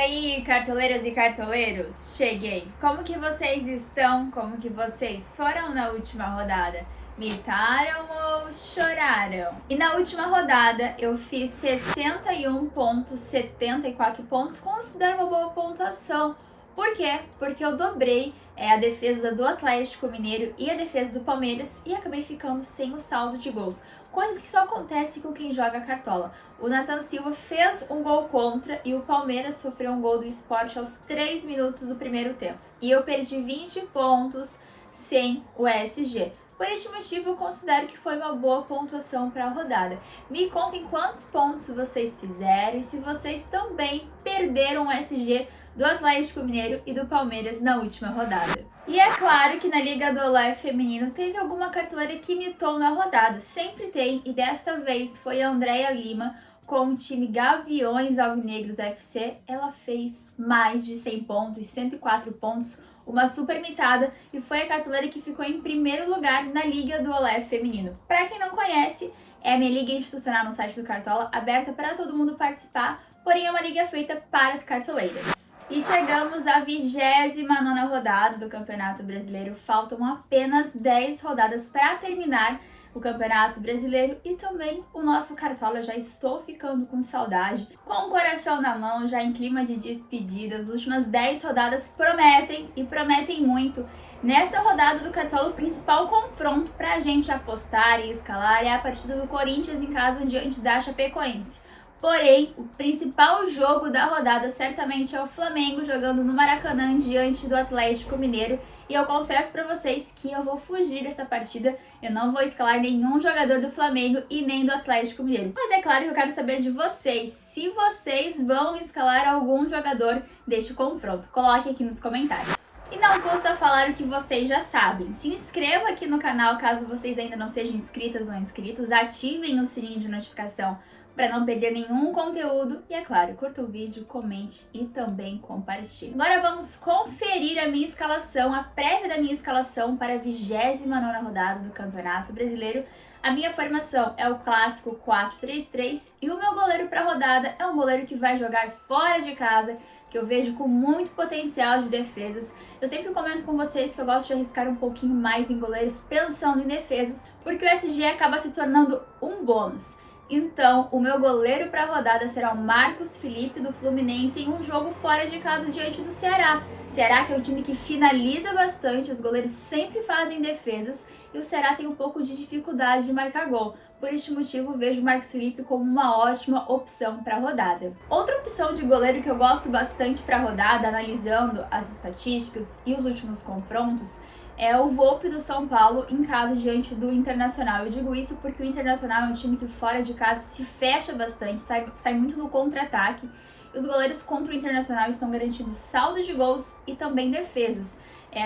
aí, cartoleiras e cartoleiros? Cheguei! Como que vocês estão? Como que vocês foram na última rodada? Mitaram ou choraram? E na última rodada eu fiz 61,74 pontos, considero uma boa pontuação. Por quê? Porque eu dobrei a defesa do Atlético Mineiro e a defesa do Palmeiras e acabei ficando sem o saldo de gols. Coisas que só acontecem com quem joga cartola. O Nathan Silva fez um gol contra e o Palmeiras sofreu um gol do Sport aos 3 minutos do primeiro tempo. E eu perdi 20 pontos sem o SG. Por este motivo, eu considero que foi uma boa pontuação para a rodada. Me contem quantos pontos vocês fizeram e se vocês também perderam o SG do Atlético Mineiro e do Palmeiras na última rodada. E é claro que na Liga do Olé Feminino teve alguma cartoleira que imitou na rodada. Sempre tem, e desta vez foi a Andréia Lima com o time Gaviões Alvinegros FC. Ela fez mais de 100 pontos, 104 pontos, uma super mitada, e foi a cartoleira que ficou em primeiro lugar na Liga do Olé Feminino. Para quem não conhece, é a minha liga institucional no site do Cartola, aberta para todo mundo participar, porém é uma liga feita para as cartoleiras. E chegamos à 29ª rodada do Campeonato Brasileiro. Faltam apenas 10 rodadas para terminar o Campeonato Brasileiro e também o nosso Cartola. Eu já estou ficando com saudade, com o coração na mão, já em clima de despedida. As últimas 10 rodadas prometem e prometem muito. Nessa rodada do Cartola, o principal confronto para a gente apostar e escalar é a partida do Corinthians em casa diante da Chapecoense. Porém, o principal jogo da rodada certamente é o Flamengo jogando no Maracanã diante do Atlético Mineiro. E eu confesso pra vocês que eu vou fugir dessa partida. Eu não vou escalar nenhum jogador do Flamengo e nem do Atlético Mineiro. Mas é claro que eu quero saber de vocês, se vocês vão escalar algum jogador deste confronto. Coloque aqui nos comentários. E não custa falar o que vocês já sabem. Se inscreva aqui no canal caso vocês ainda não sejam inscritas ou inscritos. Ativem o sininho de notificação para não perder nenhum conteúdo. E é claro, curta o vídeo, comente e também compartilhe. Agora vamos conferir a minha escalação, a prévia da minha escalação para a 29ª rodada do Campeonato Brasileiro. A minha formação é o clássico 4-3-3 e o meu goleiro para a rodada é um goleiro que vai jogar fora de casa, que eu vejo com muito potencial de defesas. Eu sempre comento com vocês que eu gosto de arriscar um pouquinho mais em goleiros pensando em defesas, porque o SG acaba se tornando um bônus. Então, o meu goleiro para a rodada será o Marcos Felipe, do Fluminense, em um jogo fora de casa diante do Ceará. Ceará que é um time que finaliza bastante, os goleiros sempre fazem defesas e o Ceará tem um pouco de dificuldade de marcar gol. Por este motivo, vejo o Marcos Felipe como uma ótima opção para a rodada. Outra opção de goleiro que eu gosto bastante para a rodada, analisando as estatísticas e os últimos confrontos, é o Volpi do São Paulo em casa diante do Internacional. Eu digo isso porque o Internacional é um time que fora de casa se fecha bastante, sai muito no contra-ataque. E os goleiros contra o Internacional estão garantindo saldo de gols e também defesas.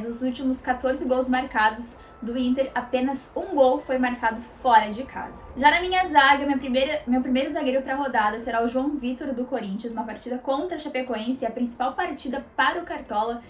Dos últimos 14 gols marcados do Inter, apenas um gol foi marcado fora de casa. Já na minha zaga, meu primeiro zagueiro para a rodada será o João Vitor do Corinthians, uma partida contra a Chapecoense, a principal partida para o Cartola.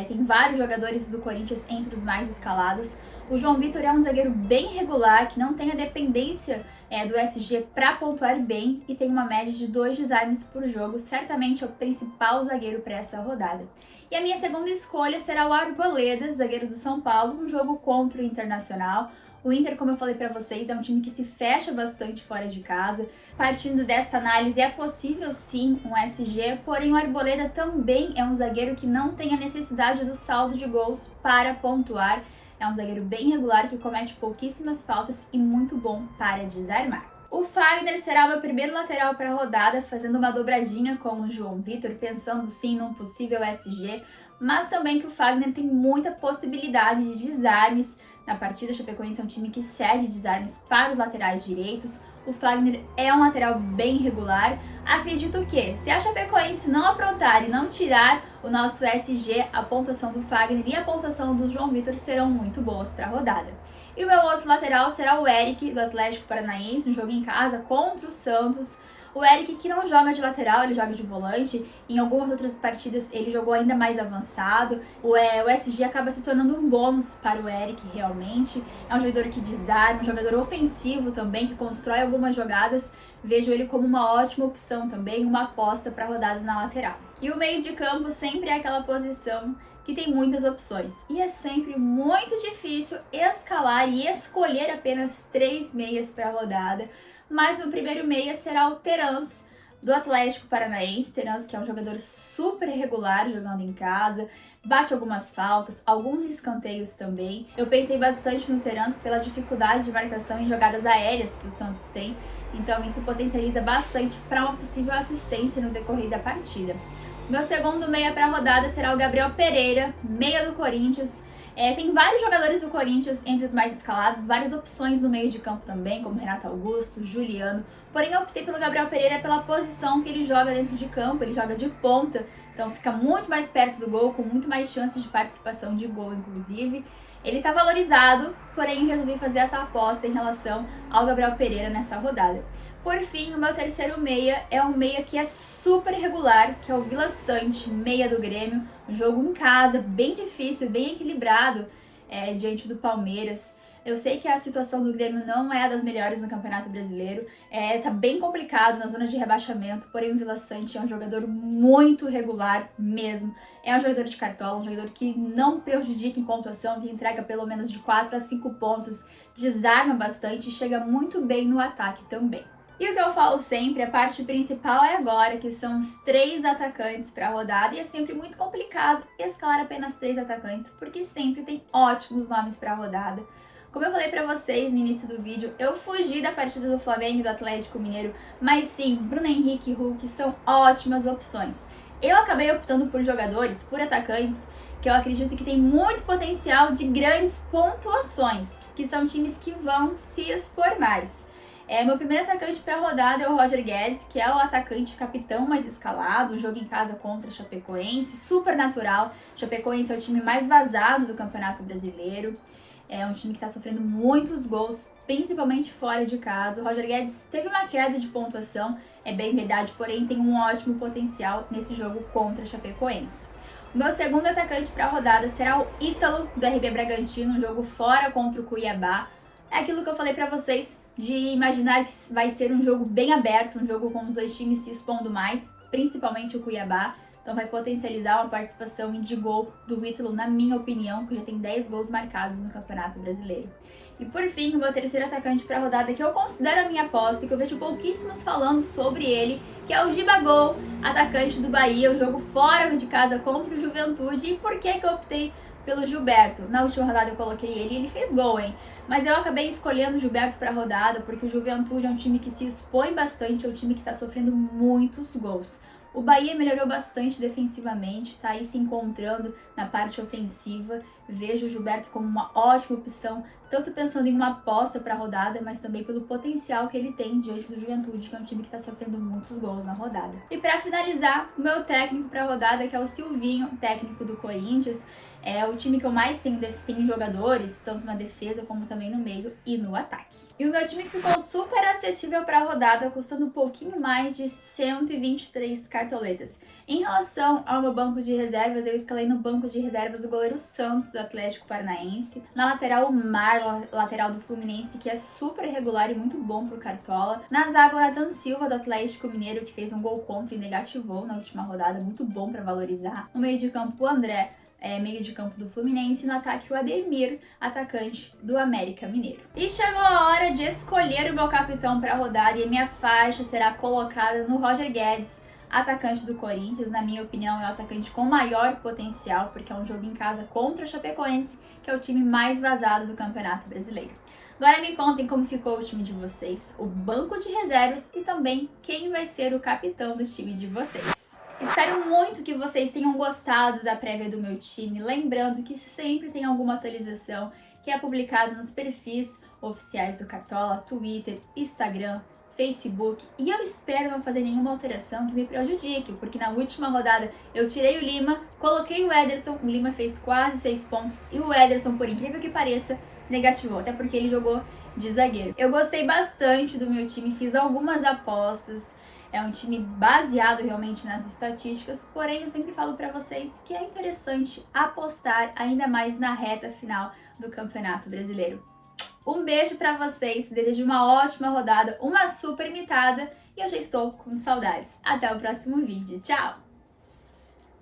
Tem vários jogadores do Corinthians entre os mais escalados. O João Vitor é um zagueiro bem regular, que não tem a dependência do SG para pontuar bem e tem uma média de 2 desarmes por jogo. Certamente é o principal zagueiro para essa rodada. E a minha segunda escolha será o Arboleda, zagueiro do São Paulo, um jogo contra o Internacional. O Inter, como eu falei para vocês, é um time que se fecha bastante fora de casa. Partindo desta análise, é possível sim um SG, porém o Arboleda também é um zagueiro que não tem a necessidade do saldo de gols para pontuar. É um zagueiro bem regular que comete pouquíssimas faltas e muito bom para desarmar. O Fagner será o meu primeiro lateral para a rodada, fazendo uma dobradinha com o João Vitor, pensando sim num possível SG, mas também que o Fagner tem muita possibilidade de desarmes. Na partida, a Chapecoense é um time que cede desarmes para os laterais direitos. O Fagner é um lateral bem regular. Acredito que, se a Chapecoense não aprontar e não tirar o nosso SG, a pontuação do Fagner e a pontuação do João Vitor serão muito boas para a rodada. E o meu outro lateral será o Eric, do Atlético Paranaense, um jogo em casa contra o Santos. O Eric, que não joga de lateral, ele joga de volante. Em algumas outras partidas ele jogou ainda mais avançado. O SG acaba se tornando um bônus para o Eric, realmente. É um jogador que desarma, um jogador ofensivo também, que constrói algumas jogadas. Vejo ele como uma ótima opção também, uma aposta para a rodada na lateral. E o meio de campo sempre é aquela posição que tem muitas opções. E é sempre muito difícil escalar e escolher apenas 3 meias para a rodada. Mas o primeiro meia será o Terans, do Atlético Paranaense. Terans, que é um jogador super regular jogando em casa, bate algumas faltas, alguns escanteios também. Eu pensei bastante no Terans pela dificuldade de marcação em jogadas aéreas que o Santos tem, então isso potencializa bastante para uma possível assistência no decorrer da partida. Meu segundo meia para a rodada será o Gabriel Pereira, meia do Corinthians. Tem vários jogadores do Corinthians entre os mais escalados, várias opções no meio de campo também, como Renato Augusto, Juliano. Porém, eu optei pelo Gabriel Pereira pela posição que ele joga dentro de campo, ele joga de ponta, então fica muito mais perto do gol, com muito mais chances de participação de gol, inclusive. Ele está valorizado, porém resolvi fazer essa aposta em relação ao Gabriel Pereira nessa rodada. Por fim, o meu terceiro meia é um meia que é super regular, que é o Vila Sante, meia do Grêmio. Um jogo em casa, bem difícil, bem equilibrado diante do Palmeiras. Eu sei que a situação do Grêmio não é das melhores no Campeonato Brasileiro, tá bem complicado na zona de rebaixamento, porém o Vila Sante é um jogador muito regular mesmo. É um jogador de cartola, um jogador que não prejudica em pontuação, que entrega pelo menos de 4 a 5 pontos, desarma bastante e chega muito bem no ataque também. E o que eu falo sempre, a parte principal é agora, que são os 3 atacantes para a rodada, e é sempre muito complicado escalar apenas 3 atacantes, porque sempre tem ótimos nomes para a rodada. Como eu falei para vocês no início do vídeo, eu fugi da partida do Flamengo e do Atlético Mineiro, mas sim, Bruno Henrique e Hulk são ótimas opções. Eu acabei optando por jogadores, por atacantes, que eu acredito que tem muito potencial de grandes pontuações, que são times que vão se expor mais. Meu primeiro atacante para a rodada é o Roger Guedes, que é o atacante capitão mais escalado, um jogo em casa contra a Chapecoense, super natural. Chapecoense é o time mais vazado do Campeonato Brasileiro, é um time que está sofrendo muitos gols, principalmente fora de casa. O Roger Guedes teve uma queda de pontuação, é bem verdade, porém tem um ótimo potencial nesse jogo contra a Chapecoense. O meu segundo atacante para a rodada será o Ítalo, do RB Bragantino, um jogo fora contra o Cuiabá. É aquilo que eu falei para vocês, de imaginar que vai ser um jogo bem aberto, um jogo com os dois times se expondo mais, principalmente o Cuiabá. Então vai potencializar uma participação de gol do Ítalo, na minha opinião, que já tem 10 gols marcados no Campeonato Brasileiro. E por fim, o meu terceiro atacante para a rodada, que eu considero a minha aposta, que eu vejo pouquíssimos falando sobre ele, que é o Gibagol, atacante do Bahia, o jogo fora de casa contra o Juventude. E por que eu optei pelo Gilberto? Na última rodada eu coloquei ele e ele fez gol, hein? Mas eu acabei escolhendo o Gilberto para a rodada porque o Juventude é um time que se expõe bastante, é um time que está sofrendo muitos gols. O Bahia melhorou bastante defensivamente, tá aí se encontrando na parte ofensiva. Vejo o Gilberto como uma ótima opção, tanto pensando em uma aposta para a rodada, mas também pelo potencial que ele tem diante do Juventude, que é um time que está sofrendo muitos gols na rodada. E para finalizar, o meu técnico para a rodada, que é o Silvinho, técnico do Corinthians. É o time que eu mais tenho jogadores, tanto na defesa como também no meio e no ataque. E o meu time ficou super acessível para a rodada, custando um pouquinho mais de 123 cartoletas. Em relação ao meu banco de reservas, eu escalei no banco de reservas o goleiro Santos, do Atlético Paranaense. Na lateral, o Marlon, lateral do Fluminense, que é super regular e muito bom pro Cartola. Na zaga, o Nathan Silva, do Atlético Mineiro, que fez um gol contra e negativou na última rodada, muito bom para valorizar. No meio de campo, o André, meio de campo do Fluminense, e no ataque o Ademir, atacante do América Mineiro. E chegou a hora de escolher o meu capitão para a rodada, e a minha faixa será colocada no Roger Guedes, atacante do Corinthians. Na minha opinião, é o atacante com maior potencial, porque é um jogo em casa contra a Chapecoense, que é o time mais vazado do Campeonato Brasileiro. Agora me contem como ficou o time de vocês, o banco de reservas e também quem vai ser o capitão do time de vocês. Espero muito que vocês tenham gostado da prévia do meu time, lembrando que sempre tem alguma atualização que é publicado nos perfis oficiais do Cartola, Twitter, Instagram, Facebook, e eu espero não fazer nenhuma alteração que me prejudique, porque na última rodada eu tirei o Lima, coloquei o Ederson, o Lima fez quase 6 pontos e o Ederson, por incrível que pareça, negativou, até porque ele jogou de zagueiro. Eu gostei bastante do meu time, fiz algumas apostas. é um time baseado realmente nas estatísticas, porém eu sempre falo para vocês que é interessante apostar ainda mais na reta final do Campeonato Brasileiro. Um beijo para vocês, desejo uma ótima rodada, uma super mitada e eu já estou com saudades. Até o próximo vídeo, tchau!